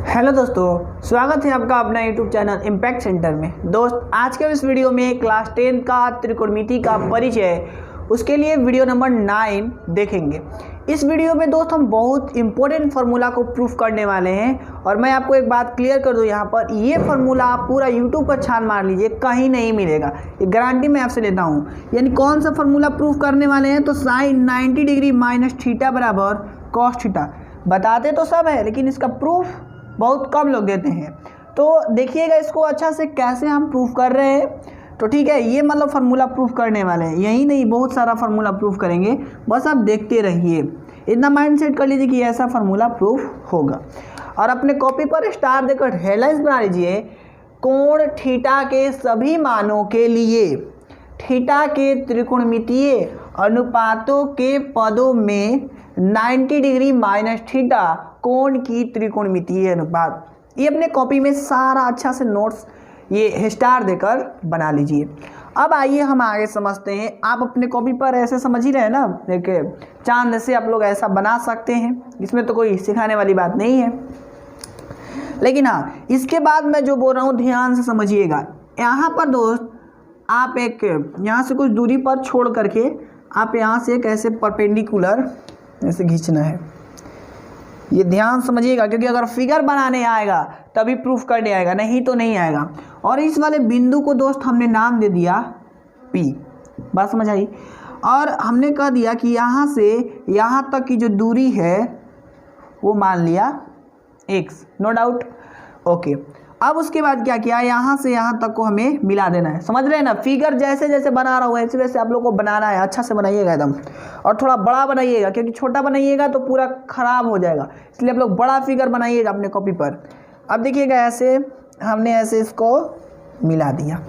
Hello दोस्तों, स्वागत है आपका अपना यूट्यूब चैनल इम्पैक्ट सेंटर में। दोस्त, आज के इस वीडियो में क्लास 10 का त्रिकोणमिति का परिचय, उसके लिए वीडियो नंबर 9 देखेंगे। इस वीडियो में दोस्त हम बहुत इंपॉर्टेंट फार्मूला को प्रूफ करने वाले हैं। और मैं आपको एक बात क्लियर कर दूं, यहाँ पर ये फार्मूला आप पूरा यूट्यूब पर छान मार लीजिए, कहीं नहीं मिलेगा, ये गारंटी मैं आपसे लेता हूँ। यानी कौन सा फार्मूला प्रूफ करने वाले हैं, तो साइन 90 डिग्री माइनस थीटा बराबर कॉस थीटा। बताते तो सब है, लेकिन इसका प्रूफ बहुत कम लोग देते हैं। तो देखिएगा इसको अच्छा से कैसे हम प्रूफ कर रहे हैं। तो ठीक है, ये मतलब फार्मूला प्रूफ करने वाले हैं, यही नहीं बहुत सारा फार्मूला प्रूफ करेंगे, बस आप देखते रहिए। इतना माइंड सेट कर लीजिए कि ऐसा फार्मूला प्रूफ होगा। और अपने कॉपी पर स्टार देकर हेडलाइंस बना लीजिए, कोण थीटा के सभी मानों के लिए थीटा के त्रिकोणमितीय अनुपातों के पदों में 90 डिग्री माइनस थीटा कोण की त्रिकोणमितीय अनुपात। ये अपने कॉपी में सारा अच्छा से नोट्स ये स्टार देकर बना लीजिए। अब आइए हम आगे समझते हैं। आप अपने कॉपी पर ऐसे समझ ही रहे हैं ना, देखिए चांद से आप लोग ऐसा बना सकते हैं, इसमें तो कोई सिखाने वाली बात नहीं है। लेकिन हाँ, इसके बाद मैं जो बोल रहा हूँ ध्यान से समझिएगा। यहाँ पर दोस्त आप एक यहाँ से कुछ दूरी पर छोड़ करके आप यहाँ से एक ऐसे परपेंडिकुलर ऐसे खींचना है। ये ध्यान समझिएगा, क्योंकि अगर फिगर बनाने आएगा तभी प्रूफ करने आएगा, नहीं तो नहीं आएगा। और इस वाले बिंदु को दोस्त हमने नाम दे दिया P, बात समझ आई। और हमने कह दिया कि यहाँ से यहाँ तक की जो दूरी है वो मान लिया x, नो डाउट, ओके। अब उसके बाद क्या किया, यहाँ से यहाँ तक को हमें मिला देना है। समझ रहे हैं ना, फिगर जैसे जैसे बना रहा हूँ वैसे वैसे आप लोग को बनाना है। अच्छा से बनाइएगा एकदम, और थोड़ा बड़ा बनाइएगा, क्योंकि छोटा बनाइएगा तो पूरा खराब हो जाएगा, इसलिए आप लोग बड़ा फिगर बनाइएगा अपने कॉपी पर। अब देखिएगा ऐसे हमने ऐसे इसको मिला दिया,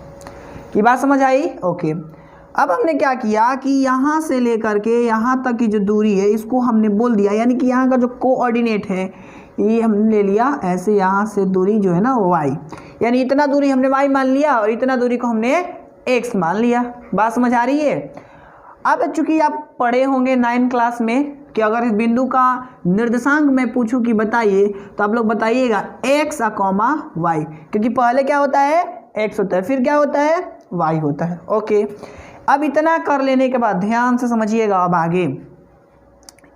कि बात समझ आई, ओके। अब हमने क्या किया कि यहाँ से लेकर के यहाँ तक की जो दूरी है इसको हमने बोल दिया, यानी कि यहाँ का जो कोऑर्डिनेट है ये हमने ले लिया ऐसे, यहाँ से दूरी जो है ना वो y, यानी इतना दूरी हमने y मान लिया और इतना दूरी को हमने x मान लिया। बात समझ आ रही है। अब चूंकि आप पढ़े होंगे 9 क्लास में कि अगर इस बिंदु का निर्देशांक मैं पूछूं कि बताइए, तो आप लोग बताइएगा x कॉमा y, क्योंकि पहले क्या होता है x होता है, फिर क्या होता है y होता है, ओके। अब इतना कर लेने के बाद ध्यान से समझिएगा। अब आगे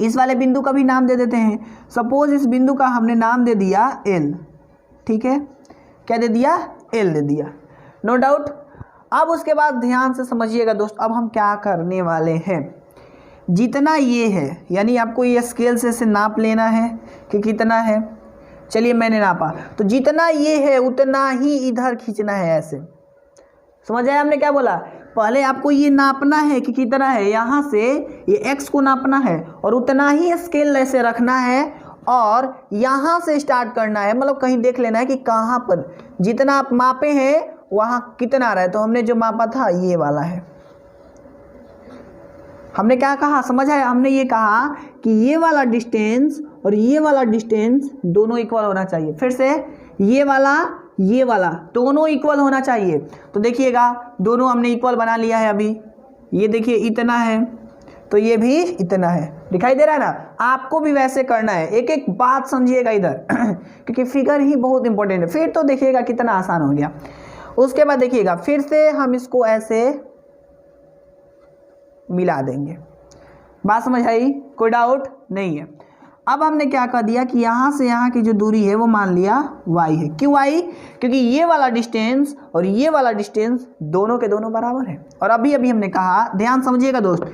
इस वाले बिंदु का भी नाम दे देते हैं। सपोज इस बिंदु का हमने नाम दे दिया L, ठीक है, क्या दे दिया, L दे दिया, नो डाउट। अब उसके बाद ध्यान से समझिएगा दोस्त, अब हम क्या करने वाले हैं। जितना ये है, यानी आपको ये स्केल से इसे नाप लेना है कि कितना है। चलिए मैंने नापा, तो जितना ये है उतना ही इधर खींचना है ऐसे। समझ आया हमने क्या बोला, पहले आपको ये नापना है कि कितना है, यहाँ से ये x को नापना है और उतना ही स्केल ऐसे रखना है और यहाँ से स्टार्ट करना है। मतलब कहीं देख लेना है कि कहाँ पर जितना आप मापे हैं वहाँ कितना आ रहा है। तो हमने जो मापा था ये वाला है। हमने क्या कहा, समझ आया, हमने ये कहा कि ये वाला डिस्टेंस और ये वाला डिस्टेंस दोनों इक्वल होना चाहिए। फिर से ये वाला दोनों इक्वल होना चाहिए। तो देखिएगा दोनों हमने इक्वल बना लिया है। अभी ये देखिए इतना है तो ये भी इतना है, दिखाई दे रहा है ना। आपको भी वैसे करना है, एक एक बात समझिएगा इधर क्योंकि फिगर ही बहुत इंपॉर्टेंट है। फिर तो देखिएगा कितना आसान हो गया। उसके बाद देखिएगा फिर से हम इसको ऐसे मिला देंगे। बात समझ आई, कोई डाउट नहीं है। अब हमने क्या कर दिया कि यहाँ से यहाँ की जो दूरी है वो मान लिया y है। क्यों y, क्योंकि ये वाला डिस्टेंस और ये वाला डिस्टेंस दोनों के दोनों बराबर है। और अभी अभी हमने कहा, ध्यान समझिएगा दोस्त,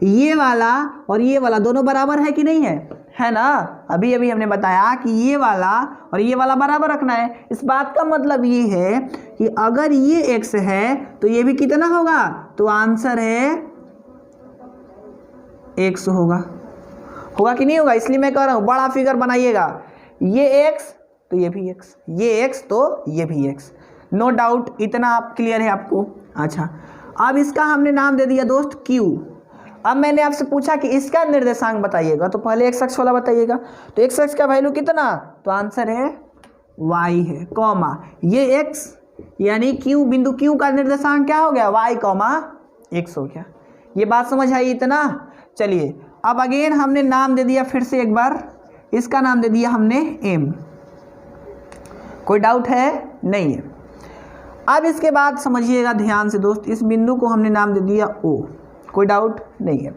ये वाला और ये वाला दोनों बराबर है कि नहीं है, है ना। अभी अभी हमने बताया कि ये वाला और ये वाला बराबर रखना है। इस बात का मतलब ये है कि अगर ये x है तो ये भी कितना होगा, तो आंसर है x होगा कि नहीं होगा। इसलिए मैं कह रहा हूँ बड़ा फिगर बनाइएगा, ये x तो ये भी x, ये x तो ये भी x, नो डाउट। इतना आप क्लियर है आपको। अच्छा, अब इसका हमने नाम दे दिया दोस्त Q। अब मैंने आपसे पूछा कि इसका निर्देशांक बताइएगा, तो पहले x अक्ष वाला बताइएगा। तो x अक्ष का वैल्यू कितना, तो आंसर है y है, कॉमा ये x, यानी Q बिंदु Q का निर्देशांक क्या हो गया, y कॉमा x हो गया। ये बात समझ आई इतना। चलिए अब अगेन हमने नाम दे दिया, फिर से एक बार इसका नाम दे दिया हमने m। कोई डाउट है? नहीं है। अब इसके बाद समझिएगा ध्यान से दोस्त, इस बिंदु को हमने नाम दे दिया O, कोई डाउट नहीं है।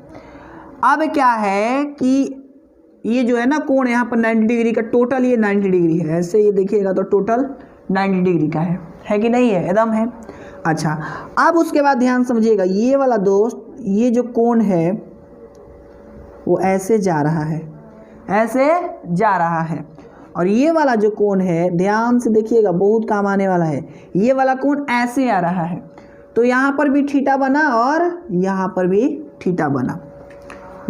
अब क्या है कि ये जो है ना कोण यहाँ पर 90 डिग्री का, टोटल ये 90 डिग्री है, ऐसे ये देखिएगा तो टोटल 90 डिग्री का है कि नहीं है? एकदम है। अच्छा, अब उसके बाद ध्यान समझिएगा, ये वाला दोस्त, ये जो कोण है वो ऐसे जा रहा है, ऐसे जा रहा है, और ये वाला जो कोण है ध्यान से देखिएगा, बहुत काम आने वाला है, ये वाला कोण ऐसे आ रहा है। तो यहाँ पर भी थीटा बना और यहाँ पर भी थीटा बना,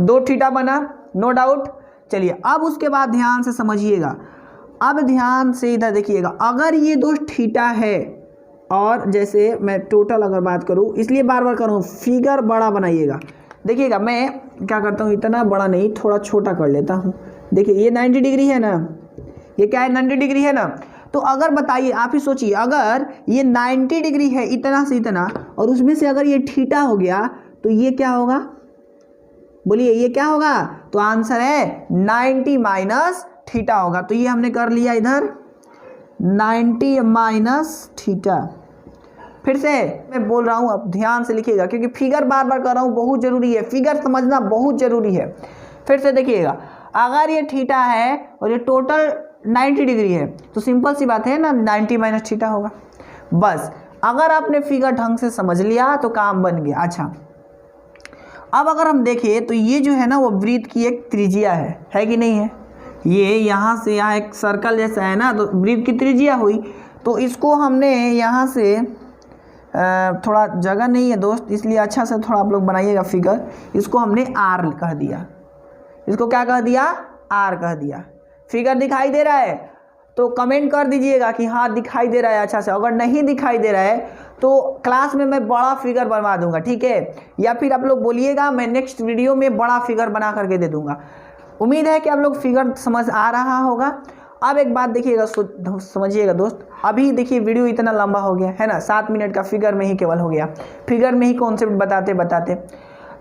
2 थीटा बना, नो डाउट। चलिए अब उसके बाद ध्यान से समझिएगा, अब ध्यान से इधर देखिएगा, अगर ये दोस्त थीटा है, और जैसे मैं टोटल अगर बात करूँ, इसलिए बार बार करूँ, फिगर बड़ा बनाइएगा। देखिएगा मैं क्या करता हूँ, इतना बड़ा नहीं, थोड़ा छोटा कर लेता हूँ। देखिए ये 90 डिग्री है ना, ये क्या है, 90 डिग्री है ना। तो अगर बताइए, आप ही सोचिए, अगर ये 90 डिग्री है इतना से इतना, और उसमें से अगर ये थीटा हो गया, तो ये क्या होगा, बोलिए ये क्या होगा? तो आंसर है 90 माइनस थीटा होगा। तो ये हमने कर लिया इधर 90 माइनस थीटा। फिर से मैं बोल रहा हूँ, अब ध्यान से लिखिएगा, क्योंकि फिगर बार बार कर रहा हूँ, बहुत जरूरी है, फिगर समझना बहुत जरूरी है। फिर से देखिएगा, अगर ये थीटा है और ये टोटल 90 डिग्री है, तो सिंपल सी बात है ना, 90 माइनस थीटा होगा। बस अगर आपने फिगर ढंग से समझ लिया तो काम बन गया। अच्छा, अब अगर हम देखें तो ये जो है ना वो वृत्त की एक त्रिज्या है कि नहीं है? ये यहाँ से यहाँ एक सर्कल जैसा है ना, तो वृत्त की त्रिज्या हुई। तो इसको हमने यहाँ से थोड़ा जगह नहीं है दोस्त, इसलिए अच्छा से थोड़ा आप लोग बनाइएगा फिगर। इसको हमने R कह दिया, इसको क्या कह दिया? R कह दिया। फिगर दिखाई दे रहा है तो कमेंट कर दीजिएगा कि हाँ दिखाई दे रहा है अच्छा से। अगर नहीं दिखाई दे रहा है तो क्लास में मैं बड़ा फिगर बनवा दूंगा, ठीक है? या फिर आप लोग बोलिएगा, मैं नेक्स्ट वीडियो में बड़ा फिगर बना करके दे दूंगा। उम्मीद है कि आप लोग फिगर समझ आ रहा होगा। अब एक बात देखिएगा, समझिएगा दोस्त, अभी देखिए वीडियो इतना लंबा हो गया है ना, 7 मिनट का फिगर में ही केवल हो गया, फिगर में ही कॉन्सेप्ट बताते बताते।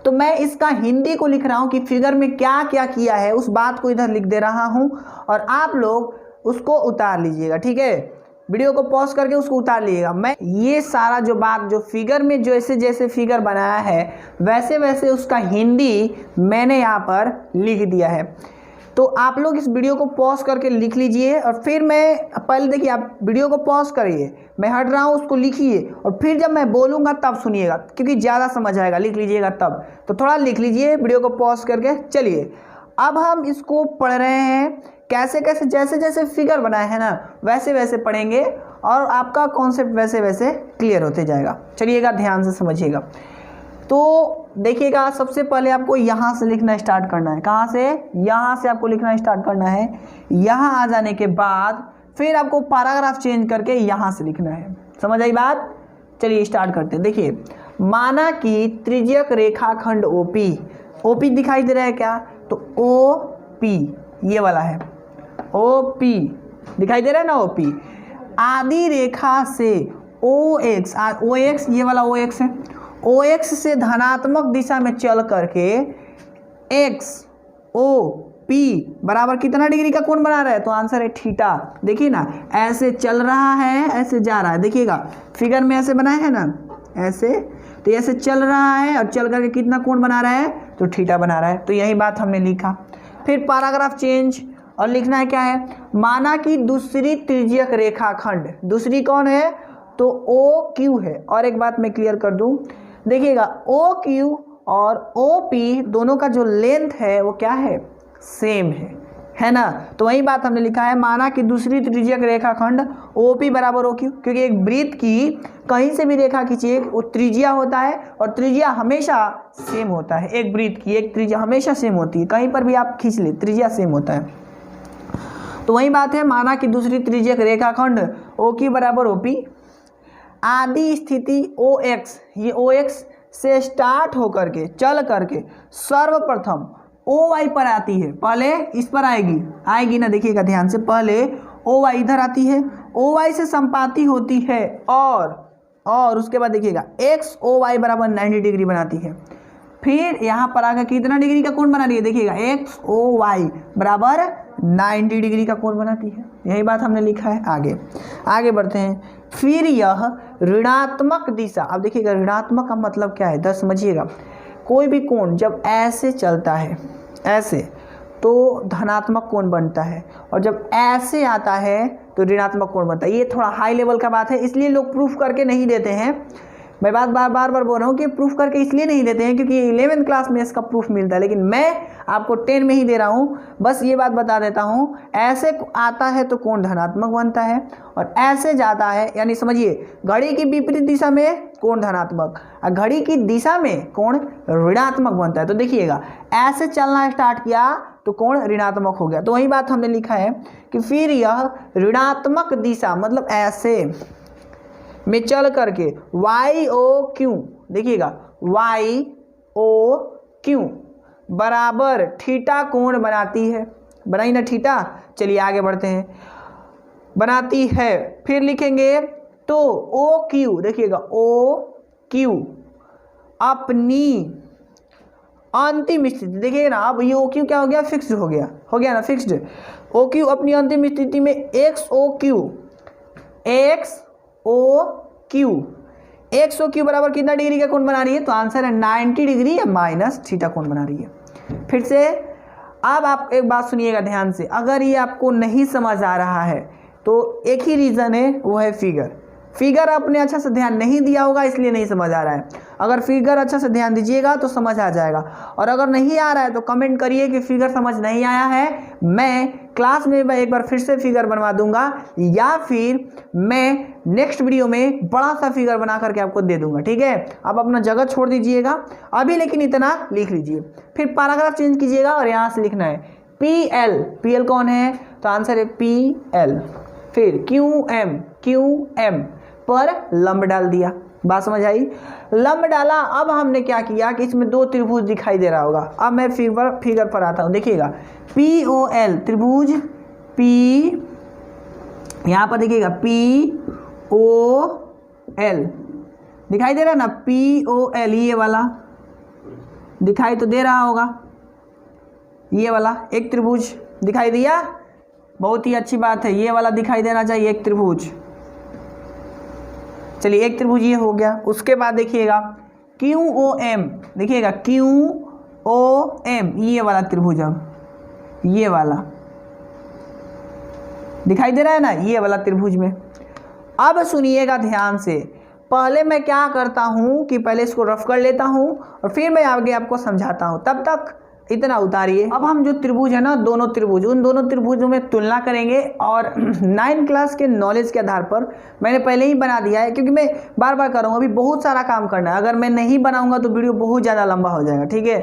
तो मैं इसका हिंदी को लिख रहा हूँ कि फिगर में क्या क्या किया है, उस बात को इधर लिख दे रहा हूँ, और आप लोग उसको उतार लीजिएगा, ठीक है? वीडियो को पॉज करके उसको उतार लीजिएगा। मैं ये सारा जो बात, जो फिगर में जैसे जैसे फिगर बनाया है वैसे वैसे उसका हिंदी मैंने यहाँ पर लिख दिया है। तो आप लोग इस वीडियो को पॉज करके लिख लीजिए, और फिर मैं पहले देखिए, आप वीडियो को पॉज करिए, मैं हट रहा हूँ, उसको लिखिए, और फिर जब मैं बोलूँगा तब सुनिएगा, क्योंकि ज़्यादा समझ आएगा, लिख लीजिएगा तब। तो थोड़ा लिख लीजिए, वीडियो को पॉज करके। चलिए अब हम इसको पढ़ रहे हैं, कैसे कैसे, जैसे जैसे फिगर बनाए हैं ना वैसे वैसे पढ़ेंगे, और आपका कॉन्सेप्ट वैसे वैसे क्लियर होते जाएगा। चलिएगा ध्यान से समझिएगा। तो देखिएगा, सबसे पहले आपको यहाँ से लिखना स्टार्ट करना है। कहाँ से? यहाँ से आपको लिखना स्टार्ट करना है। यहाँ आ जाने के बाद फिर आपको पैराग्राफ चेंज करके यहाँ से लिखना है। समझ आई बात? चलिए स्टार्ट करते हैं। देखिए, माना कि त्रिज्यक रेखाखंड OP दिखाई दे रहा है क्या? तो OP ये वाला है, OP दिखाई दे रहा है ना, OP आदि रेखा से OX ये वाला OX है, OX से धनात्मक दिशा में चल करके XOP बराबर कितना डिग्री का कोण बना रहा है? तो आंसर है थीटा। देखिए ना, ऐसे चल रहा है, ऐसे जा रहा है, देखिएगा फिगर में ऐसे बनाया है ना, ऐसे, तो ऐसे चल रहा है और चल करके कितना कोण बना रहा है? तो थीटा बना रहा है। तो यही बात हमने लिखा। फिर पैराग्राफ चेंज, और लिखना है क्या है? माना कि दूसरी त्रिज्यक रेखाखंड, दूसरी कौन है? तो OQ है। और एक बात मैं क्लियर कर दूं, देखिएगा OQ और OP दोनों का जो लेंथ है वो क्या है? सेम है ना? तो वही बात हमने लिखा है, माना कि दूसरी त्रिज्यक रेखाखंड OP बराबर OQ, क्योंकि एक वृत्त की कहीं से भी रेखा खींचिए वो त्रिज्या होता है, और त्रिज्या हमेशा सेम होता है। एक वृत्त की एक त्रिज्या हमेशा सेम होती है, कहीं पर भी आप खींच ले त्रिज्या सेम होता है। तो वही बात है, माना कि दूसरी त्रिज्यक रेखाखंड OQ बराबर OP आदि स्थिति OX, ये OX से स्टार्ट होकर के चल करके सर्वप्रथम OY पर आती है। पहले इस पर आएगी ना, देखिएगा ध्यान से, पहले OY इधर आती है, OY से संपाती होती है, और उसके बाद देखिएगा XOY बराबर 90 डिग्री बनाती है। फिर यहाँ पर आकर कितना डिग्री का कोण बना रही है? देखिएगा XOY बराबर 90 डिग्री का कोण बनाती है। यही बात हमने लिखा है। आगे बढ़ते हैं। फिर यह ऋणात्मक दिशा, अब देखिएगा ऋणात्मक का मतलब क्या है, दस समझिएगा। कोई भी कोण जब ऐसे चलता है, ऐसे, तो धनात्मक कोण बनता है, और जब ऐसे आता है तो ऋणात्मक कोण बनता है। ये थोड़ा हाई लेवल का बात है, इसलिए लोग प्रूफ करके नहीं देते हैं। मैं बात बार बार बोल रहा हूँ कि प्रूफ करके इसलिए नहीं देते हैं क्योंकि 11th क्लास में इसका प्रूफ मिलता है, लेकिन मैं आपको 10 में ही दे रहा हूँ। बस ये बात बता देता हूँ, ऐसे आता है तो कोण धनात्मक बनता है, और ऐसे जाता है, यानी समझिए घड़ी की विपरीत दिशा में कोण धनात्मक, और घड़ी की दिशा में कोण ऋणात्मक बनता है। तो देखिएगा ऐसे चलना स्टार्ट किया तो कोण ऋणात्मक हो गया। तो वही बात हमने लिखा है कि फिर यह ऋणात्मक दिशा, मतलब ऐसे में चल करके वाई ओ क्यू, देखिएगा वाई ओ क्यू बराबर थीटा कोण बनाती है। बनाई ना थीटा। चलिए आगे बढ़ते हैं। बनाती है, फिर लिखेंगे तो ओ क्यू, देखिएगा ओ क्यू अपनी अंतिम स्थिति, देखिए ना, अब ये ओ क्यू क्या हो गया, फिक्स्ड हो गया ना, फिक्स्ड। ओ क्यू अपनी अंतिम स्थिति में एक्स ओ क्यू बराबर कितना डिग्री का कोण बना रही है, तो आंसर है 90 डिग्री या माइनस थीटा कोण बना रही है। फिर से अब आप एक बात सुनिएगा ध्यान से, अगर ये आपको नहीं समझ आ रहा है तो एक ही रीज़न है, वो है फिगर आपने अच्छा से ध्यान नहीं दिया होगा इसलिए नहीं समझ आ रहा है। अगर फिगर अच्छा से ध्यान दीजिएगा तो समझ आ जाएगा, और अगर नहीं आ रहा है तो कमेंट करिए कि फिगर समझ नहीं आया है। मैं क्लास में एक बार फिर से फिगर बनवा दूंगा, या फिर मैं नेक्स्ट वीडियो में बड़ा सा फिगर बना करके आपको दे दूंगा, ठीक है। आप अपना जगह छोड़ दीजिएगा अभी, लेकिन इतना लिख लीजिए। फिर पैराग्राफ चेंज कीजिएगा और यहाँ से लिखना है PL कौन है, तो आंसर है PL। फिर QM पर लंब डाल दिया। बात समझ आई। लंब डाला, अब हमने क्या किया कि इसमें दो त्रिभुज दिखाई दे रहा होगा। अब मैं फिगर पर आता हूँ, देखिएगा POL त्रिभुज P, यहाँ पर देखिएगा POL दिखाई दे रहा है ना, POL ये वाला दिखाई तो दे रहा होगा, ये वाला एक त्रिभुज दिखाई दिया, बहुत ही अच्छी बात है, ये वाला दिखाई देना चाहिए एक त्रिभुज। चलिए एक त्रिभुज ये हो गया। उसके बाद देखिएगा QOM, देखिएगा QOM ये वाला त्रिभुज, अब ये वाला दिखाई दे रहा है ना, ये वाला त्रिभुज में। अब सुनिएगा ध्यान से, पहले मैं क्या करता हूँ कि पहले इसको रफ कर लेता हूँ और फिर मैं आगे आपको समझाता हूँ, तब तक इतना उतारिए। अब हम जो त्रिभुज है ना, दोनों त्रिभुज, उन दोनों त्रिभुजों में तुलना करेंगे, और 9 क्लास के नॉलेज के आधार पर मैंने पहले ही बना दिया है, क्योंकि मैं बार बार करूँगा, अभी बहुत सारा काम करना है। अगर मैं नहीं बनाऊँगा तो वीडियो बहुत ज़्यादा लंबा हो जाएगा, ठीक है।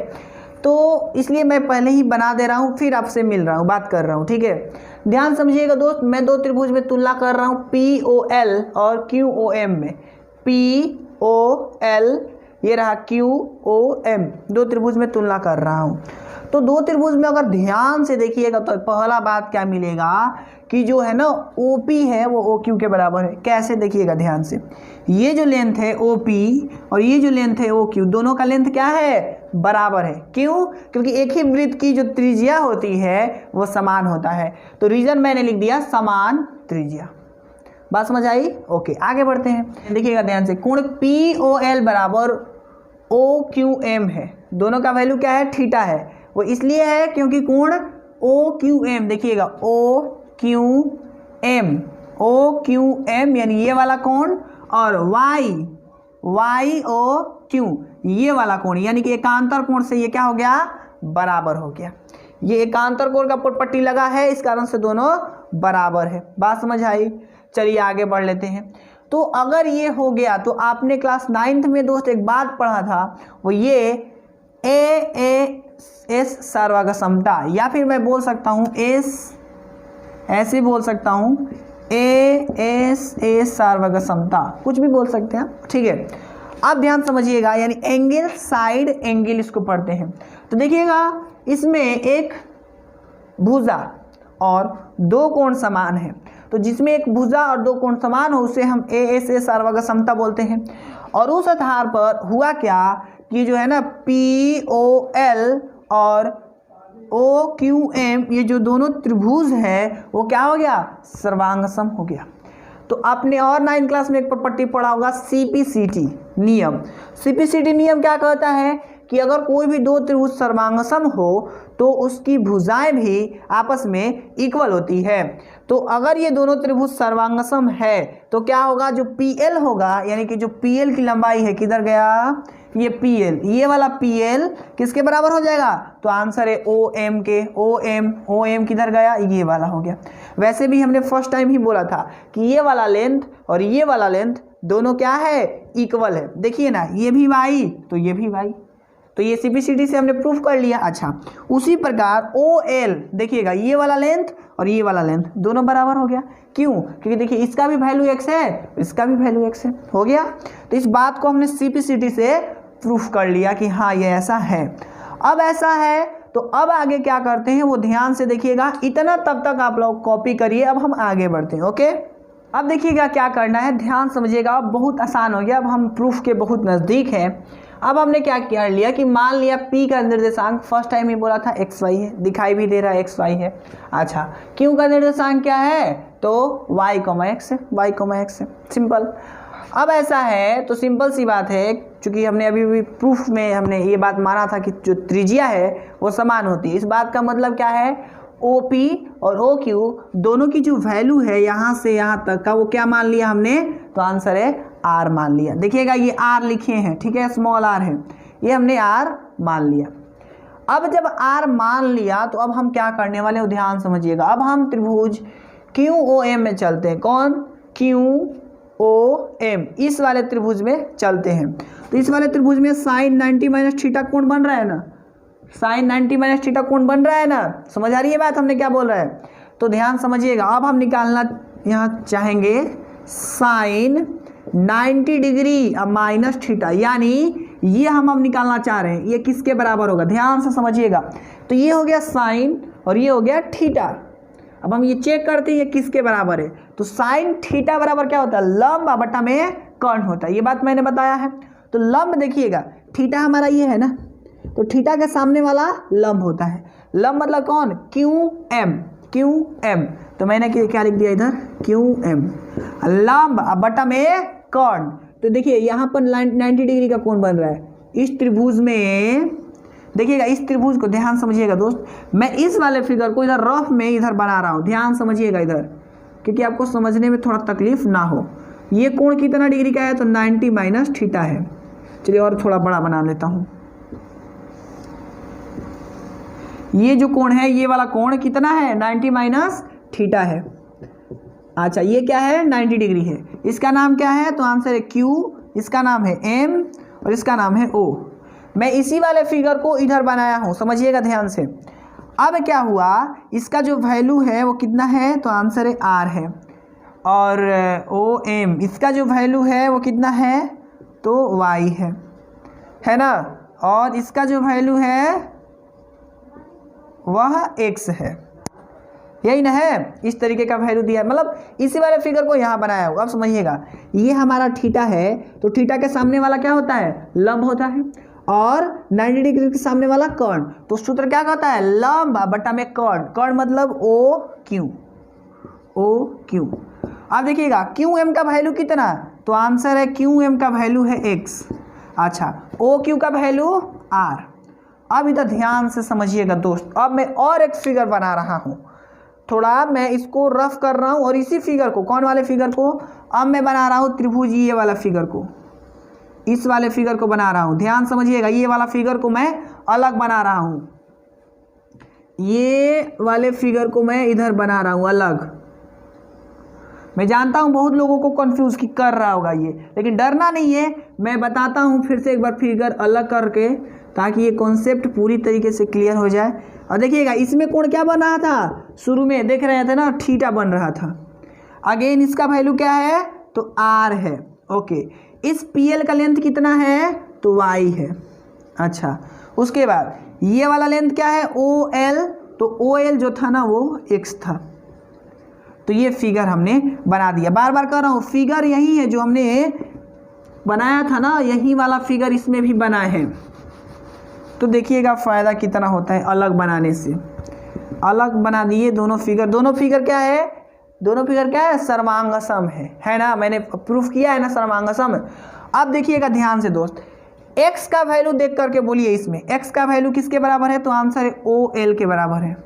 तो इसलिए मैं पहले ही बना दे रहा हूँ, फिर आपसे मिल रहा हूँ, बात कर रहा हूँ, ठीक है। ध्यान समझिएगा दोस्त, मैं दो त्रिभुज में तुलना कर रहा हूँ, POL और QOM में। POL ये रहा, QOM दो त्रिभुज में तुलना कर रहा हूँ। तो दो त्रिभुज में अगर ध्यान से देखिएगा तो पहला बात क्या मिलेगा कि जो है ना OP है वो OQ के बराबर है। कैसे, देखिएगा ध्यान से, ये जो लेंथ है OP और ये जो लेंथ है OQ, दोनों का लेंथ क्या है, बराबर है। क्यों? क्योंकि एक ही वृत्त की जो त्रिज्या होती है वो समान होता है। तो रीजन मैंने लिख दिया समान त्रिज्या। बात समझ आई? ओके, आगे बढ़ते हैं। देखिएगा ध्यान से, कोण POL बराबर OQM है। दोनों का वैल्यू क्या है, थीटा है। वो इसलिए है क्योंकि कोण OQM, देखिएगा OQM यानी ये वाला कोण, और YOQ ये वाला कोण, यानी कि एकांतर कोण से ये क्या हो गया, बराबर हो गया। ये एकांतर कोण का पट्टी लगा है, इस कारण से दोनों बराबर है। बात समझ आई? चलिए आगे बढ़ लेते हैं। तो अगर ये हो गया तो आपने क्लास 9th में दोस्त एक बात पढ़ा था, वो ये AS सार्वगा समता, या फिर मैं बोल सकता हूँ ऐसे बोल सकता हूँ AS सार्वगा समता, कुछ भी बोल सकते हैं, ठीक है। अब ध्यान समझिएगा, यानी एंगल, साइड एंगल इसको पढ़ते हैं। तो देखिएगा इसमें एक भुजा और दो कोण समान है, तो जिसमें एक भुजा और दो कोण समान हो उसे हम AS सार्वगा समता बोलते हैं। और उस आधार पर हुआ क्या कि जो है ना POL और ओ क्यू एम ये जो दोनों त्रिभुज है वो क्या हो गया, सर्वांगसम हो गया। तो आपने और 9th क्लास में एक प्रॉपर्टी पढ़ा होगा सीपीसीटी नियम। सीपीसीटी नियम क्या कहता है कि अगर कोई भी दो त्रिभुज सर्वांगसम हो तो उसकी भुजाएं भी आपस में इक्वल होती है। तो अगर ये दोनों त्रिभुज सर्वांगसम है तो क्या होगा, जो पीएल होगा यानी कि जो पीएल की लंबाई है किधर गया, ये पीएल, ये वाला पीएल किसके बराबर हो जाएगा, तो आंसर है ओ एम के। ओ एम किधर गया, ये वाला हो गया। वैसे भी हमने फर्स्ट टाइम ही बोला था कि ये वाला लेंथ और ये वाला लेंथ दोनों क्या है, इक्वल है। देखिए ना, ये भी वाई तो ये भी वाई, तो ये सीपीसीटी से हमने प्रूफ कर लिया। अच्छा, उसी प्रकार ओ एल देखिएगा, ये वाला लेंथ और ये वाला लेंथ दोनों बराबर हो गया। क्यों, क्योंकि देखिए इसका भी वैल्यू एक्स है, इसका भी वैल्यू एक्स है, हो गया। तो इस बात को हमने सीपीसीटी से प्रूफ कर लिया कि हाँ ये ऐसा है। अब ऐसा है तो अब आगे क्या करते हैं वो ध्यान से देखिएगा, इतना तब तक आप लोग कॉपी करिए। अब हम आगे बढ़ते हैं। ओके, अब देखिएगा क्या करना है, ध्यान समझिएगा, बहुत आसान हो गया। अब हम प्रूफ के बहुत नज़दीक हैं। अब हमने क्या कर लिया कि मान लिया P का निर्देशांक फर्स्ट टाइम ही बोला था XY है, दिखाई भी दे रहा है XY है। अच्छा, Q का निर्देशांक क्या है, तो Y, X है, Y, X है, सिंपल। अब ऐसा है तो सिंपल सी बात है, चूंकि हमने अभी भी प्रूफ में हमने ये बात माना था कि जो त्रिज्या है वो समान होती है। इस बात का मतलब क्या है, OP और OQ दोनों की जो वैल्यू है यहाँ से यहाँ तक का वो क्या मान लिया हमने, तो आंसर है R मान लिया। देखिएगा ये R लिखे हैं, ठीक है, स्मॉल r है, ये हमने R मान लिया। अब जब R मान लिया तो अब हम क्या करने वाले हो, ध्यान समझिएगा। अब हम त्रिभुज QOM में चलते हैं। कौन, QOM, इस वाले त्रिभुज में चलते हैं। तो इस वाले त्रिभुज में साइन 90 माइनस थीटा कोण बन रहा है ना, साइन 90 माइनस थीटा कोण बन रहा है ना, समझ आ रही है बात हमने क्या बोल रहा है, तो ध्यान समझिएगा। अब हम निकालना यहाँ चाहेंगे साइन 90 डिग्री अब माइनस थीटा, यानी ये हम अब निकालना चाह रहे हैं, ये किसके बराबर होगा, ध्यान से समझिएगा। तो ये हो गया साइन और ये हो गया थीटा। अब हम ये चेक करते हैं ये किसके बराबर है, तो साइन थीटा बराबर क्या होता है, लंब बटा में कर्ण होता है। ये बात मैंने बताया है। तो लंब देखिएगा, थीटा हमारा ये है ना, तो थीटा के सामने वाला लंब होता है। लंब मतलब कौन, QM। तो मैंने क्या लिख दिया इधर, QM, लंब बटा में कर्ण। तो देखिए यहाँ पर 90 डिग्री का कोण बन रहा है इस त्रिभुज में। देखिएगा इस त्रिभुज को ध्यान समझिएगा दोस्त, मैं इस वाले फिगर को इधर रफ में इधर बना रहा हूँ, ध्यान समझिएगा इधर, क्योंकि आपको समझने में थोड़ा तकलीफ ना हो। ये कोण कितना डिग्री का है, तो 90 माइनस थीटा है। चलिए और थोड़ा बड़ा बना लेता हूँ। ये जो कोण है, ये वाला कोण कितना है, 90 माइनस थीटा है। अच्छा, ये क्या है, 90 डिग्री है। इसका नाम क्या है, तो आंसर है Q, इसका नाम है M और इसका नाम है O। मैं इसी वाले फिगर को इधर बनाया हूँ, समझिएगा ध्यान से। अब क्या हुआ, इसका जो वैल्यू है वो कितना है, तो आंसर है R है, और OM इसका जो वैल्यू है वो कितना है, तो Y है ना, और इसका जो वैल्यू है वह X है, यही ना है। इस तरीके का वैल्यू दिया, मतलब इसी वाले फिगर को यहाँ बनाया हुआ। अब समझिएगा, ये हमारा थीटा है, तो थीटा के सामने वाला क्या होता है, लंब होता है, और 90 डिग्री के सामने वाला कर्ण। तो सूत्र क्या कहता है, लंब बटा में कर्ण। कर्ण मतलब OQ। अब देखिएगा QM का वैल्यू कितना, तो आंसर है QM का वैल्यू है X। अच्छा, OQ का वैल्यू R। अब इधर ध्यान से समझिएगा दोस्त, अब मैं और एक फिगर बना रहा हूँ, थोड़ा मैं इसको रफ कर रहा हूँ, और इसी फिगर को, कौन वाले फिगर को, अब मैं बना रहा हूँ त्रिभुज ये वाला फिगर को, इस वाले फिगर को बना रहा हूँ। ध्यान समझिएगा, ये वाला फिगर को मैं अलग बना रहा हूँ, ये वाले फिगर को मैं इधर बना रहा हूँ अलग। मैं जानता हूँ बहुत लोगों को कंफ्यूज कर रहा होगा ये, लेकिन डरना नहीं है, मैं बताता हूँ फिर से एक बार फिगर अलग करके, ताकि ये कॉन्सेप्ट पूरी तरीके से क्लियर हो जाए। और देखिएगा इसमें कोण क्या बन रहा था, शुरू में देख रहे थे ना, थीटा बन रहा था। अगेन इसका वैल्यू क्या है, तो R है। ओके, इस PL का लेंथ कितना है, तो Y है। अच्छा, उसके बाद ये वाला लेंथ क्या है, OL, तो OL जो था ना वो X था। तो ये फिगर हमने बना दिया। बार बार कह रहा हूँ, फिगर यही है जो हमने बनाया था ना, यही वाला फिगर इसमें भी बना है। तो देखिएगा फ़ायदा कितना होता है अलग बनाने से। अलग बना दिए दोनों फिगर क्या है, दोनों फिगर क्या है, सर्वांगसम है ना, मैंने प्रूफ किया है ना सर्वांगसम। अब देखिएगा ध्यान से दोस्त, x का वैल्यू देख करके बोलिए, इसमें x का वैल्यू किसके बराबर है, तो आंसर है OL के बराबर है।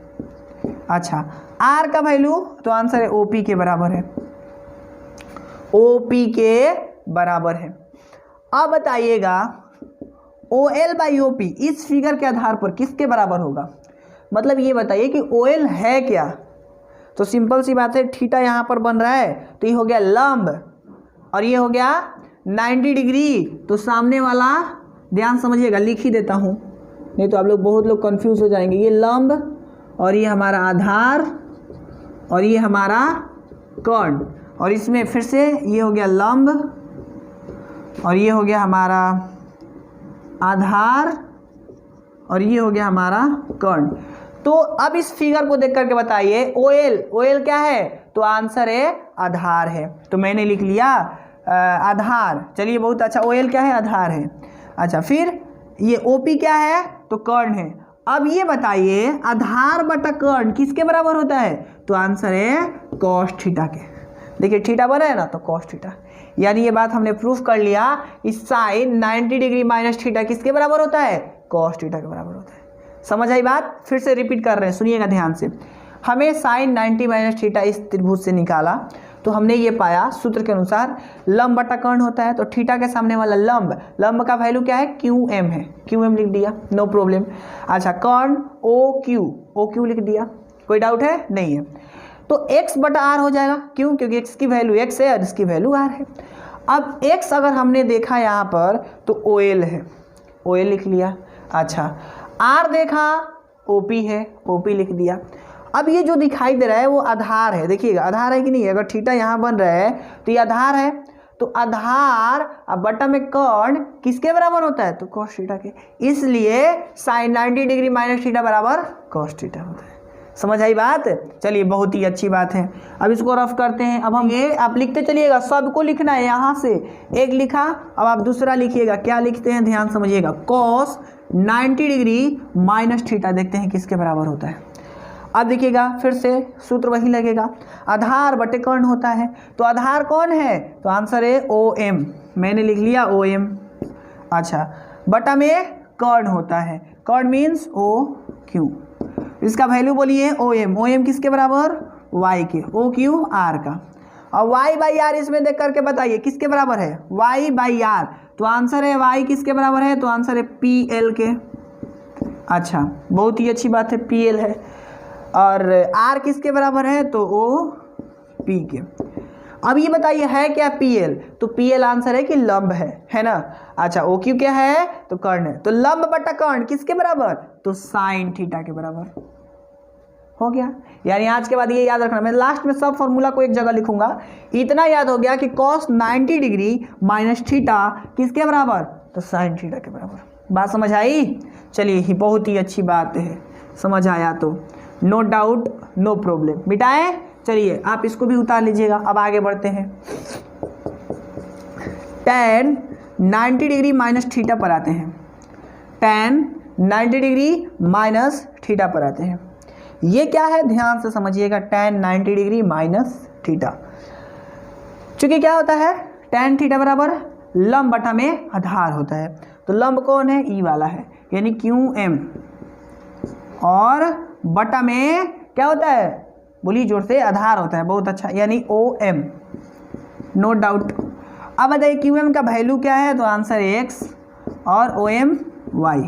अच्छा, R का वैल्यू, तो आंसर है OP के बराबर है, OP के बराबर है। अब बताइएगा OL/OP इस फिगर के आधार पर किसके बराबर होगा, मतलब ये बताइए कि OL है क्या, तो सिंपल सी बात है, थीटा यहाँ पर बन रहा है तो ये हो गया लंब और ये हो गया 90 डिग्री। तो सामने वाला, ध्यान समझिएगा, लिख ही देता हूँ नहीं तो आप लोग बहुत लोग कंफ्यूज हो जाएंगे। ये लंब और ये हमारा आधार और ये हमारा कर्ण, और इसमें फिर से ये हो गया लंब और ये हो गया हमारा आधार और ये हो गया हमारा कर्ण। तो अब इस फिगर को देख करके बताइए OL क्या है, तो आंसर है आधार है, तो मैंने लिख लिया आधार। चलिए बहुत अच्छा, OL क्या है, आधार है। अच्छा, फिर ये OP क्या है, तो कर्ण है। अब ये बताइए आधार बटा कर्ण किसके बराबर होता है, तो आंसर है कॉस थीटा के। देखिए थीटा बना है ना, तो कॉस थीटा, यानी ये बात हमने प्रूफ कर लिया, इस साइन 90 डिग्री माइनस थीटा किसके बराबर होता है, कॉस थीटा के बराबर होता है। समझ आई बात, फिर से रिपीट कर रहे हैं, सुनिएगा ध्यान से। हमें साइन 90 माइनस थीटा इस त्रिभुज से निकाला, तो हमने ये पाया सूत्र के अनुसार लंब बटा कर्ण होता है, तो थीटा के सामने वाला लंब का वैल्यू क्या है, QM है, QM लिख दिया, नो प्रॉब्लम। अच्छा, कर्ण OQ लिख दिया, कोई डाउट है, नहीं है। तो x बटा r हो जाएगा, क्यों, क्योंकि x की वैल्यू x है और इसकी वैल्यू r है। अब x अगर हमने देखा यहाँ पर तो OL है, OL लिख लिया। अच्छा, R देखा OP है, OP लिख दिया। अब ये जो दिखाई दे रहा है वो आधार है, देखिएगा आधार है कि नहीं, अगर थीटा यहाँ बन रहा है तो ये आधार है, तो आधार अब बटा में कर्ण किसके बराबर होता है, तो कॉस थीटा के, इसलिए साइन 90 डिग्री माइनस थीटा बराबर कॉस थीटा होता है। समझ आई बात, चलिए बहुत ही अच्छी बात है। अब इसको रफ करते हैं। अब हम ये आप लिखते चलिएगा, सबको लिखना है, यहाँ से एक लिखा, अब आप दूसरा लिखिएगा, क्या लिखते हैं ध्यान समझिएगा, कॉस 90 डिग्री माइनस थीटा, देखते हैं किसके बराबर होता है। अब देखिएगा फिर से सूत्र वही लगेगा, आधार बटे कर्ण होता है, तो आधार कौन है, तो आंसर है OM, मैंने लिख लिया OM। अच्छा, बटा में कर्ण होता है, कर्ण मीन्स OQ, इसका वैल्यू बोलिए OM किसके बराबर, Y के, OQ R का। और Y/R इसमें देख करके बताइए किसके बराबर है, Y/R, तो आंसर है Y किसके बराबर है, तो आंसर है PL के। अच्छा, बहुत ही अच्छी बात है, PL है। और R किसके बराबर है, तो OP के। अब ये बताइए है क्या PL, तो PL आंसर है कि लंब है ना। अच्छा, OQ क्या है, तो कर्ण है, तो लंब बटा कर्ण किसके बराबर, तो साइन थीटा के बराबर हो गया। यानी आज के बाद ये याद रखना, मैं लास्ट में सब फॉर्मूला को एक जगह लिखूंगा, इतना याद हो गया कि cos 90 डिग्री माइनस थीटा किसके बराबर, तो साइन थीटा के बराबर। बात समझ आई, चलिए ही बहुत ही अच्छी बात है, समझ आया तो नो डाउट नो प्रॉब्लम, मिटाएं। चलिए आप इसको भी उतार लीजिएगा। अब आगे बढ़ते हैं, tan 90 डिग्री माइनस थीटा पर आते हैं, tan 90 डिग्री माइनस थीटा पर आते हैं। ये क्या है, ध्यान से समझिएगा, tan 90 डिग्री माइनस थीटा, चूंकि क्या होता है, tan थीटा बराबर लंब बटा में आधार होता है, तो लंब कौन है, ई वाला है, यानी QM, और बटा में क्या होता है, बोलिए जोर से, आधार होता है, बहुत अच्छा, यानी OM, नो डाउट। अब बताइए QM का वैल्यू क्या है, तो आंसर है X और OM Y।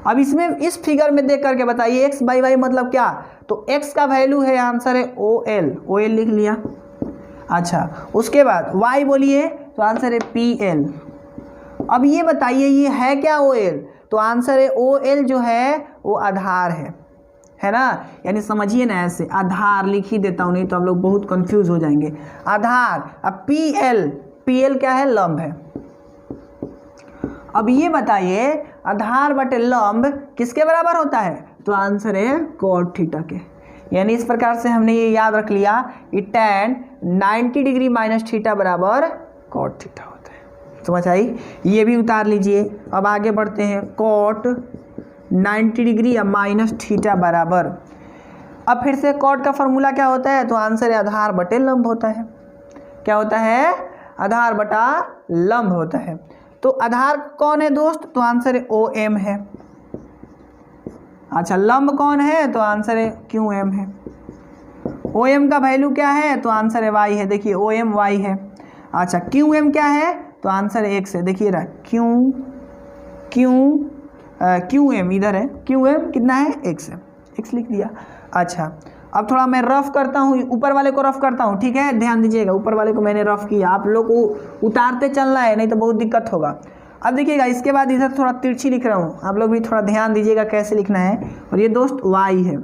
अब इसमें इस फिगर में देख करके बताइए X/Y मतलब क्या, तो X का वैल्यू है, आंसर है OL लिख लिया। अच्छा, उसके बाद Y बोलिए, तो आंसर है PL। अब ये बताइए ये है क्या OL, तो आंसर है OL जो है वो आधार है ना, यानी समझिए ना, ऐसे आधार लिख ही देता हूँ, नहीं तो आप लोग बहुत कंफ्यूज हो जाएंगे। आधार, अब PL क्या है, लंब है। अब ये बताइए आधार बटे लंब किसके बराबर होता है, तो आंसर है कॉट थीटा के। यानी इस प्रकार से हमने ये याद रख लिया कि tan 90 डिग्री माइनस थीटा बराबर कॉट थीटा होता है। समझ आई, ये भी उतार लीजिए। अब आगे बढ़ते हैं, कॉट 90 डिग्री या माइनस थीटा बराबर। अब फिर से कॉट का फॉर्मूला क्या होता है, तो आंसर है आधार बटे लंब होता है। क्या होता है, आधार बटा लंब होता है। तो आधार कौन है दोस्त, तो आंसर है OM है। अच्छा, लंब कौन है, तो आंसर है QM है। OM का वैल्यू क्या है, तो आंसर है Y है। देखिए OM Y है। अच्छा, QM क्या है, तो आंसर है X है। देखिए रहा QM इधर है, QM कितना है, X है, X लिख दिया। अच्छा, अब थोड़ा मैं रफ करता हूँ, ऊपर वाले को रफ करता हूँ, ठीक है, ध्यान दीजिएगा, ऊपर वाले को मैंने रफ किया, आप लोग को उतारते चलना है, नहीं तो बहुत दिक्कत होगा। अब देखिएगा, इसके बाद इधर थोड़ा तिरछी लिख रहा हूँ, आप लोग भी थोड़ा ध्यान दीजिएगा कैसे लिखना है। और ये दोस्त Y है।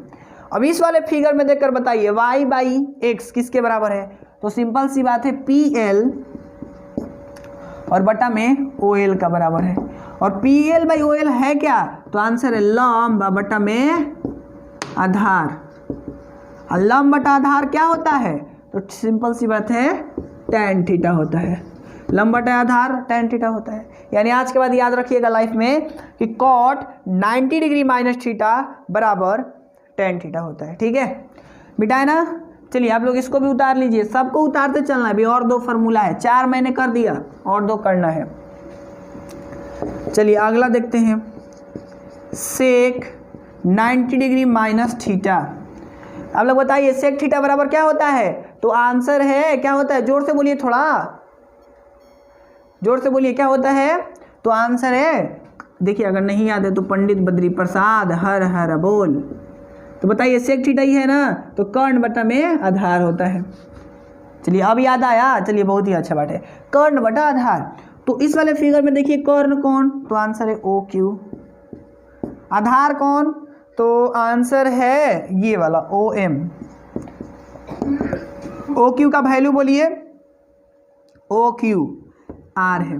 अब इस वाले फिगर में देखकर बताइए Y बाई X किसके बराबर है, तो सिंपल सी बात है PL और बटा में OL का बराबर है। और PL बाई OL है क्या, तो आंसर है लंब बटा में आधार। और लंब बटा आधार क्या होता है, तो सिंपल सी बात है tan थीटा होता है। लंब बटा आधार tan थीटा होता है। यानी आज के बाद याद रखिएगा लाइफ में कि कॉट 90 डिग्री माइनस थीटा बराबर tan थीटा होता है। ठीक है, मिटाए ना। चलिए आप लोग इसको भी उतार लीजिए, सबको उतारते चलना है। अभी और 2 फार्मूला है, 4 मैंने कर दिया, और 2 करना है। चलिए अगला देखते हैं, सेक 90 डिग्री माइनस थीटा। आप लोग बताइए सेक थीटा बराबर क्या होता है, तो आंसर है क्या होता है, जोर से बोलिए, थोड़ा जोर से बोलिए, क्या होता है, तो आंसर है, देखिए अगर नहीं याद है तो पंडित बद्री प्रसाद हर हर बोल। तो बताइए सेक थीटा ही है ना, तो कर्ण बटा में आधार होता है। चलिए अब याद आया, चलिए बहुत ही अच्छा बात है, कर्ण बटा आधार। तो इस वाले फिगर में देखिए कर्ण कौन, तो आंसर है OQ। आधार कौन, तो आंसर है ये वाला OM। OQ का वैल्यू बोलिए, OQ R है।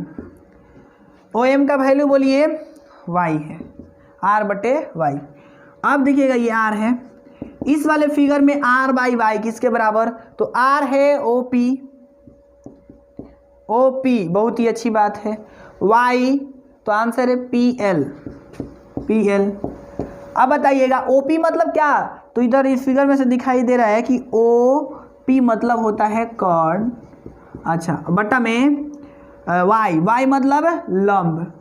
OM का वैल्यू बोलिए Y है, R बटे Y। अब देखिएगा ये R है, इस वाले फिगर में R बाई Y किसके बराबर, तो R है OP, बहुत ही अच्छी बात है। Y तो आंसर है PL। अब बताइएगा OP मतलब क्या, तो इधर इस फिगर में से दिखाई दे रहा है कि OP मतलब होता है कर्ण, अच्छा, बटा में Y मतलब लंब।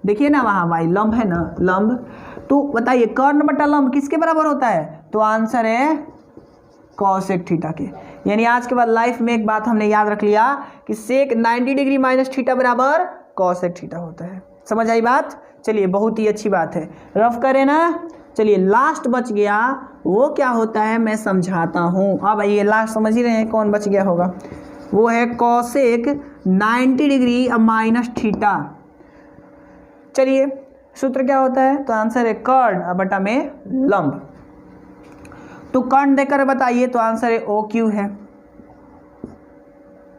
देखिए ना वहाँ Y लंब है ना, लंब। तो बताइए कर्ण बटा लंब किसके बराबर होता है, तो आंसर है कॉसेक थीटा के। यानी आज के बाद लाइफ में एक बात हमने याद रख लिया कि सेक 90 डिग्री माइनस थीटा बराबर कॉसेक थीटा होता है। समझ आई बात, चलिए बहुत ही अच्छी बात है, रफ करें ना। चलिए लास्ट बच गया, वो क्या होता है मैं समझाता हूँ। अब ये लास्ट समझ ही रहे हैं कौन बच गया होगा, वो है कॉसेक 90 डिग्री अब माइनस थीटा। चलिए सूत्र क्या होता है, तो आंसर है कर्ण बटा में लंब। तो कर्ण देकर बताइए, तो आंसर है OQ है।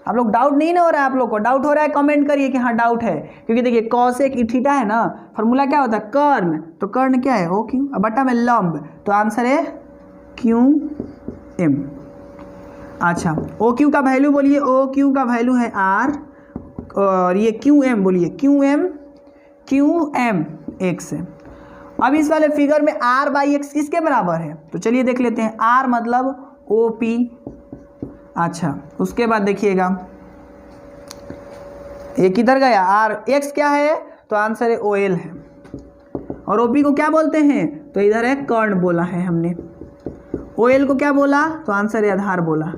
आप लोग डाउट नहीं ना हो रहा है, आप लोग को डाउट हो रहा है कमेंट करिए कि हाँ डाउट है, क्योंकि देखिए कॉसेक थीटा है ना, फॉर्मूला क्या होता है कर्ण, तो कर्ण क्या है OQ अब बटा में लंब, तो आंसर है QM। अच्छा OQ का वैल्यू बोलिए, OQ का वैल्यू है R, और ये QM बोलिए, QM X है। अब इस वाले फिगर में R बाई X किसके बराबर है, तो चलिए देख लेते हैं। R मतलब OP, अच्छा उसके बाद देखिएगा ये किधर गया, R X क्या है, तो आंसर है OL है। और OP को क्या बोलते हैं, तो इधर है कर्ण बोला है हमने। OL को क्या बोला, तो आंसर है आधार बोला।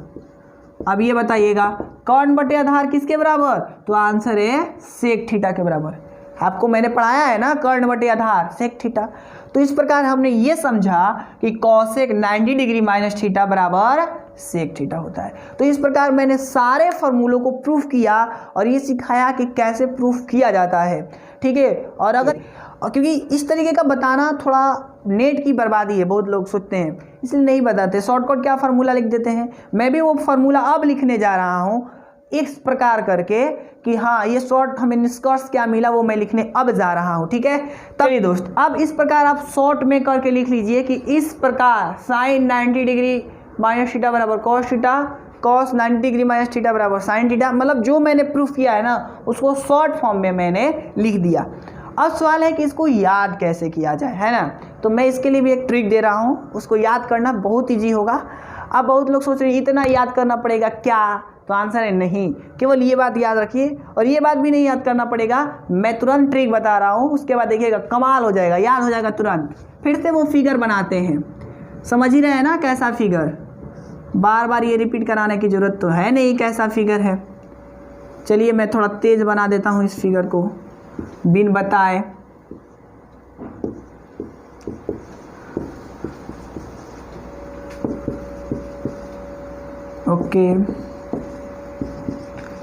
अब ये बताइएगा कर्ण बटे आधार किसके बराबर, तो आंसर है सेक थीटा के बराबर। आपको मैंने पढ़ाया है ना कर्ण बटे आधार सेक थीटा। तो इस प्रकार हमने ये समझा कि कॉसेक 90 डिग्री माइनस थीटा बराबर सेक थीटा होता है। तो इस प्रकार मैंने सारे फॉर्मूलों को प्रूफ किया और ये सिखाया कि कैसे प्रूफ किया जाता है। ठीक है, और अगर क्योंकि इस तरीके का बताना थोड़ा नेट की बर्बादी है, बहुत लोग सोचते हैं, इसलिए नहीं बताते, शॉर्टकट क्या फार्मूला लिख देते हैं। मैं भी वो फार्मूला अब लिखने जा रहा हूँ इस प्रकार करके कि हाँ ये शॉर्ट हमें निष्कर्ष क्या मिला वो मैं लिखने अब जा रहा हूँ। ठीक है, चलिए दोस्त अब इस प्रकार आप शॉर्ट में करके लिख लीजिए कि इस प्रकार साइन 90 डिग्री माइनस थीटा बराबर cos theta, cos 90 degree minus theta बराबर साइन थीटा। मतलब जो मैंने प्रूफ किया है ना उसको शॉर्ट फॉर्म में मैंने लिख दिया। अब सवाल है कि इसको याद कैसे किया जाए, है ना। तो मैं इसके लिए भी एक ट्रिक दे रहा हूँ, उसको याद करना बहुत ईजी होगा। अब बहुत लोग सोच रहे हैं इतना याद करना पड़ेगा क्या, तो आंसर है नहीं, केवल ये बात याद रखिए और ये बात भी नहीं याद करना पड़ेगा, मैं तुरंत ट्रिक बता रहा हूँ, उसके बाद देखिएगा कमाल हो जाएगा, याद हो जाएगा तुरंत। फिर से वो फिगर बनाते हैं, समझ ही रहे हैं ना कैसा फिगर, बार बार ये रिपीट कराने की ज़रूरत तो है नहीं कैसा फिगर है। चलिए मैं थोड़ा तेज़ बना देता हूँ इस फिगर को बिन बताए। ओके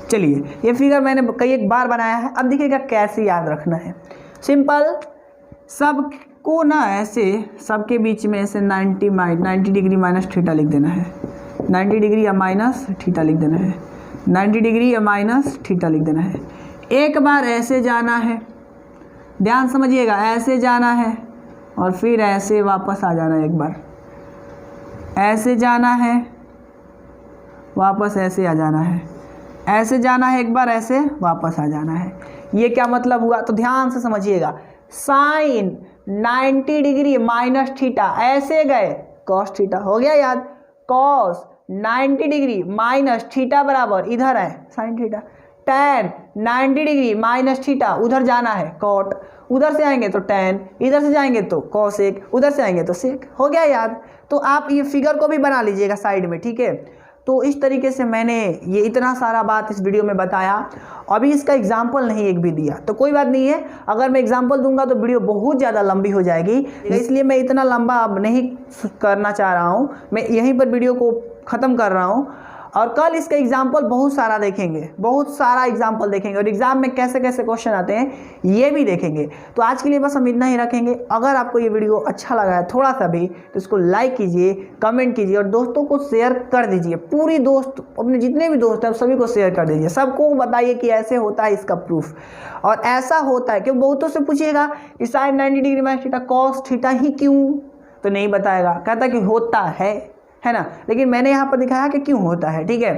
चलिए, ये फिगर मैंने कई एक बार बनाया है। अब देखिएगा कैसे याद रखना है। सिंपल, सबको ना ऐसे सबके बीच में ऐसे 90 डिग्री माइनस थीटा लिख देना है, 90 डिग्री या माइनस थीटा लिख देना है, 90 डिग्री या माइनस थीटा लिख देना है। एक बार ऐसे जाना है, ध्यान समझिएगा, ऐसे जाना है और फिर ऐसे वापस आ जाना है। एक बार ऐसे जाना है, वापस ऐसे आ जाना है, ऐसे जाना है, एक बार ऐसे वापस आ जाना है। ये क्या मतलब हुआ, तो ध्यान से समझिएगा। साइन 90 डिग्री माइनस थीटा, ऐसे गए कॉस थीटा, हो गया याद। कॉस 90 डिग्री माइनस थीटा बराबर इधर है sine theta. Tan 90 degree minus theta, उधर जाना है कॉट, उधर से आएंगे तो टैन, इधर से जाएंगे तो कॉसेक, उधर से आएंगे तो सेक, हो गया याद। तो आप ये फिगर को भी बना लीजिएगा साइड में, ठीक है। तो इस तरीके से मैंने ये इतना सारा बात इस वीडियो में बताया। अभी इसका एग्जाम्पल नहीं एक भी दिया, तो कोई बात नहीं है, अगर मैं एग्जाम्पल दूंगा तो वीडियो बहुत ज़्यादा लंबी हो जाएगी, इसलिए मैं इतना लंबा अब नहीं करना चाह रहा हूँ। मैं यहीं पर वीडियो को ख़त्म कर रहा हूँ और कल इसका एग्जाम्पल बहुत सारा देखेंगे, बहुत सारा एग्जाम्पल देखेंगे और एग्जाम में कैसे कैसे क्वेश्चन आते हैं ये भी देखेंगे। तो आज के लिए बस हम इतना ही रखेंगे। अगर आपको ये वीडियो अच्छा लगा है थोड़ा सा भी, तो इसको लाइक कीजिए, कमेंट कीजिए और दोस्तों को शेयर कर दीजिए। पूरी दोस्त, अपने जितने भी दोस्त हैं सभी को शेयर कर दीजिए, सबको बताइए कि ऐसे होता है इसका प्रूफ, और ऐसा होता है। क्योंकि बहुतों से पूछिएगा कि sine 90 degree minus theta cos theta ही क्यों, तो नहीं बताएगा, कहता कि होता है ना। लेकिन मैंने यहाँ पर दिखाया कि क्यों होता है, ठीक है।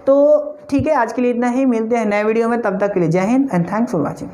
तो ठीक है, आज के लिए इतना ही, मिलते हैं नए वीडियो में, तब तक के लिए जय Hind and thanks for watching.